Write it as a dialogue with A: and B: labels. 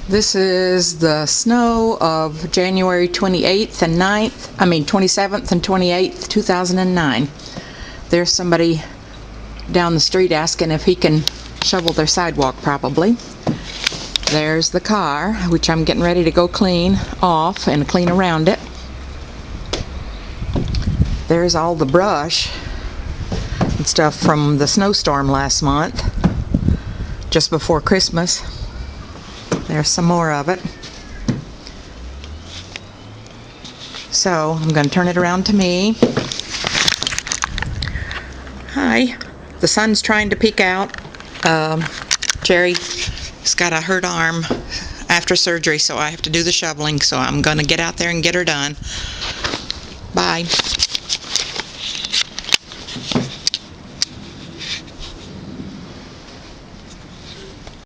A: This is the snow of January 28th and 27th and 28th, 2009. There's somebody down the street asking if he can shovel their sidewalk, probably. There's the car, which I'm getting ready to go clean off and clean around it. There's all the brush and stuff from the snowstorm last month, just before Christmas. There's some more of it. So I'm going to turn it around to me. Hi. The sun's trying to peek out. Jerry's got a hurt arm after surgery, so I have to do the shoveling. So I'm going to get out there and get her done. Bye.